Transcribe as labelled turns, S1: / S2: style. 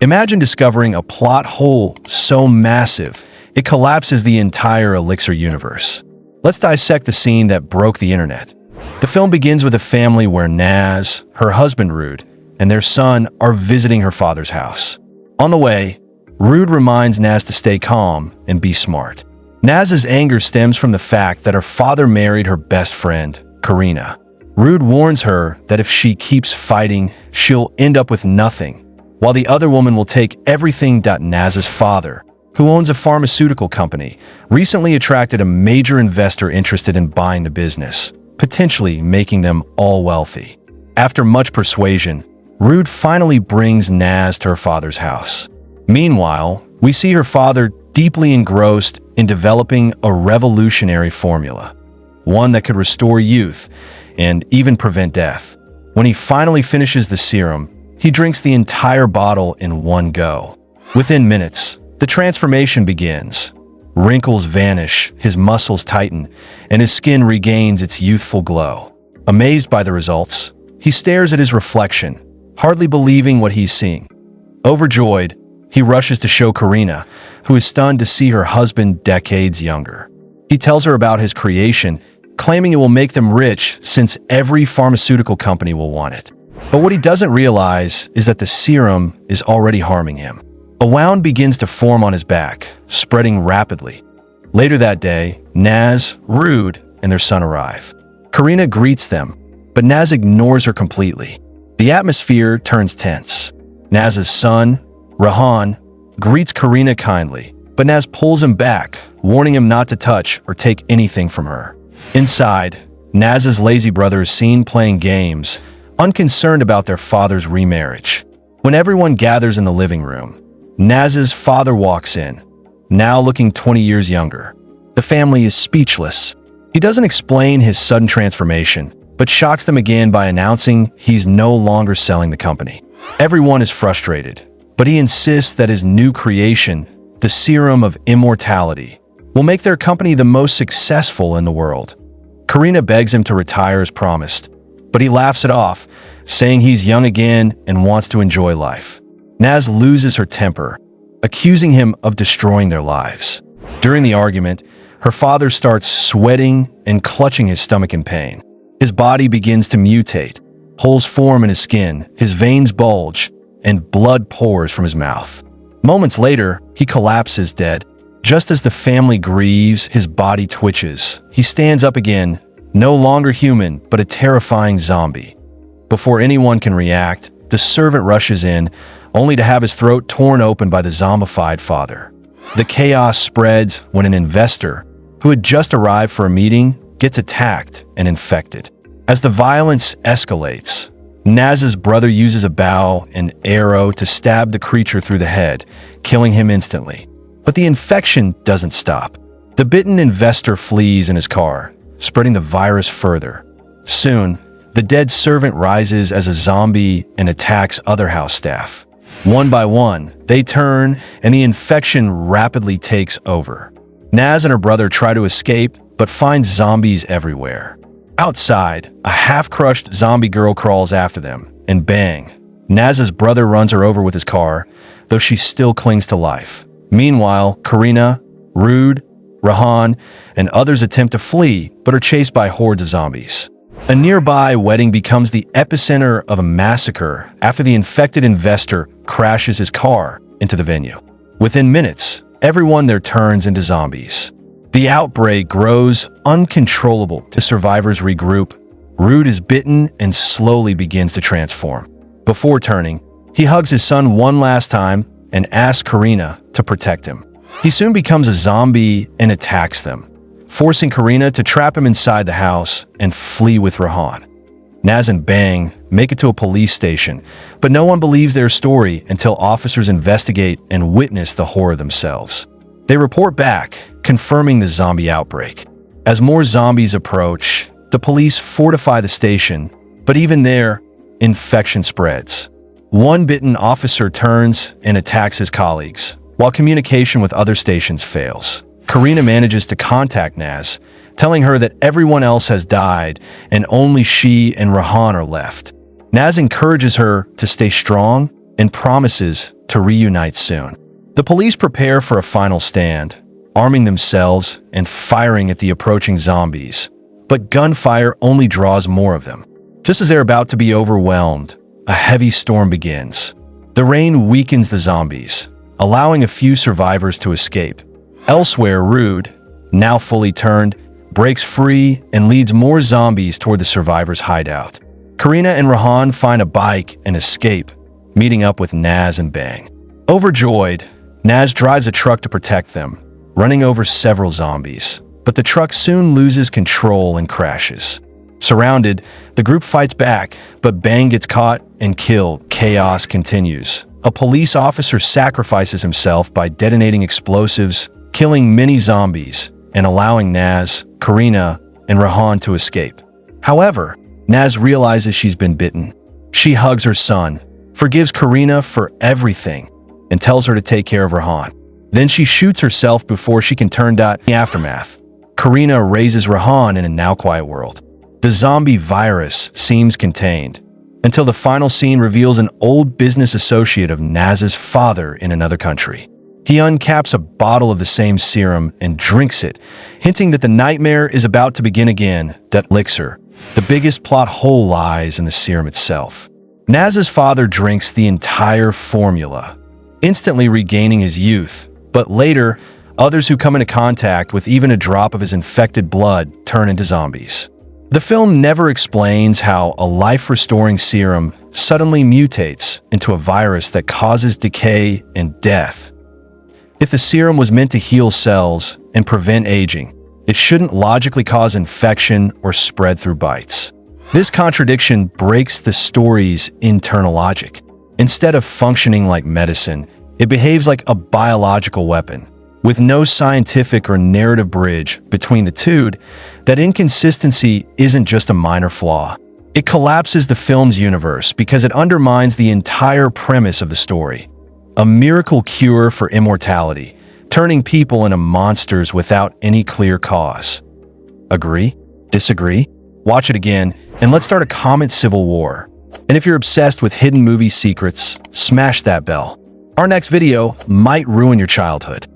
S1: Imagine discovering a plot hole so massive, it collapses the entire Elixir universe. Let's dissect the scene that broke the internet. The film begins with a family where Naz, her husband Rude, and their son are visiting her father's house. On the way, Rude reminds Naz to stay calm and be smart. Naz's anger stems from the fact that her father married her best friend, Karina. Rude warns her that if she keeps fighting, she'll end up with nothing, while the other woman will take everything. Naz's father, who owns a pharmaceutical company, recently attracted a major investor interested in buying the business, potentially making them all wealthy. After much persuasion, Rude finally brings Naz to her father's house. Meanwhile, we see her father deeply engrossed in developing a revolutionary formula, one that could restore youth and even prevent death. When he finally finishes the serum, he drinks the entire bottle in one go. Within minutes, the transformation begins. Wrinkles vanish, his muscles tighten, and his skin regains its youthful glow. Amazed by the results, he stares at his reflection, hardly believing what he's seeing. Overjoyed, he rushes to show Karina, who is stunned to see her husband decades younger. He tells her about his creation, claiming it will make them rich since every pharmaceutical company will want it. But what he doesn't realize is that the serum is already harming him. A wound begins to form on his back, spreading rapidly. Later that day, Naz, Rude, and their son arrive. Karina greets them, but Naz ignores her completely. The atmosphere turns tense. Naz's son, Rahan, greets Karina kindly, but Naz pulls him back, warning him not to touch or take anything from her. Inside, Naz's lazy brother is seen playing games, unconcerned about their father's remarriage. When everyone gathers in the living room, Naz's father walks in, now looking 20 years younger. The family is speechless. He doesn't explain his sudden transformation, but shocks them again by announcing he's no longer selling the company. Everyone is frustrated, but he insists that his new creation, the Serum of Immortality, will make their company the most successful in the world. Karina begs him to retire as promised, but he laughs it off, saying he's young again and wants to enjoy life. Naz loses her temper, accusing him of destroying their lives. During the argument, her father starts sweating and clutching his stomach in pain. His body begins to mutate, holes form in his skin, his veins bulge, and blood pours from his mouth. Moments later, he collapses dead. Just as the family grieves, his body twitches. He stands up again, no longer human, but a terrifying zombie. Before anyone can react, the servant rushes in, only to have his throat torn open by the zombified father. The chaos spreads when an investor, who had just arrived for a meeting, gets attacked and infected. As the violence escalates, Naz's brother uses a bow and arrow to stab the creature through the head, killing him instantly. But the infection doesn't stop. The bitten investor flees in his car, spreading the virus further. Soon, the dead servant rises as a zombie and attacks other house staff. One by one, they turn, and the infection rapidly takes over. Naz and her brother try to escape, but find zombies everywhere. Outside, a half-crushed zombie girl crawls after them, and bang, Naz's brother runs her over with his car, though she still clings to life. Meanwhile, Karina, Rude, Rahan, and others attempt to flee, but are chased by hordes of zombies. A nearby wedding becomes the epicenter of a massacre after the infected investor crashes his car into the venue. Within minutes, everyone there turns into zombies. The outbreak grows uncontrollable. The survivors regroup. Rude is bitten and slowly begins to transform. Before turning, he hugs his son one last time and asks Karina to protect him. He soon becomes a zombie and attacks them, forcing Karina to trap him inside the house and flee with Rahan. Naz and Bang make it to a police station, but no one believes their story until officers investigate and witness the horror themselves. They report back, confirming the zombie outbreak. As more zombies approach, the police fortify the station, but even there, infection spreads. One bitten officer turns and attacks his colleagues, while communication with other stations fails. Karina manages to contact Naz, telling her that everyone else has died and only she and Rahan are left. Naz encourages her to stay strong and promises to reunite soon. The police prepare for a final stand, arming themselves and firing at the approaching zombies. But gunfire only draws more of them. Just as they're about to be overwhelmed, a heavy storm begins. The rain weakens the zombies, allowing a few survivors to escape. Elsewhere, Rude, now fully turned, breaks free and leads more zombies toward the survivors' hideout. Karina and Rahan find a bike and escape, meeting up with Naz and Bang. Overjoyed, Naz drives a truck to protect them, running over several zombies. But the truck soon loses control and crashes. Surrounded, the group fights back, but Bang gets caught and killed. Chaos continues. A police officer sacrifices himself by detonating explosives, killing many zombies, and allowing Naz, Karina, and Rahan to escape. However, Naz realizes she's been bitten. She hugs her son, forgives Karina for everything, and tells her to take care of Rahan. Then she shoots herself before she can turn. In the aftermath, Karina raises Rahan in a now quiet world. The zombie virus seems contained, until the final scene reveals an old business associate of Naz's father in another country. He uncaps a bottle of the same serum and drinks it, hinting that the nightmare is about to begin again. That Elixir, the biggest plot hole, lies in the serum itself. Naz's father drinks the entire formula, instantly regaining his youth, but later, others who come into contact with even a drop of his infected blood turn into zombies. The film never explains how a life-restoring serum suddenly mutates into a virus that causes decay and death. If the serum was meant to heal cells and prevent aging, it shouldn't logically cause infection or spread through bites. This contradiction breaks the story's internal logic. Instead of functioning like medicine, it behaves like a biological weapon. With no scientific or narrative bridge between the two, that inconsistency isn't just a minor flaw. It collapses the film's universe because it undermines the entire premise of the story. A miracle cure for immortality, turning people into monsters without any clear cause. Agree? Disagree? Watch it again, and let's start a comment civil war. And if you're obsessed with hidden movie secrets, smash that bell. Our next video might ruin your childhood.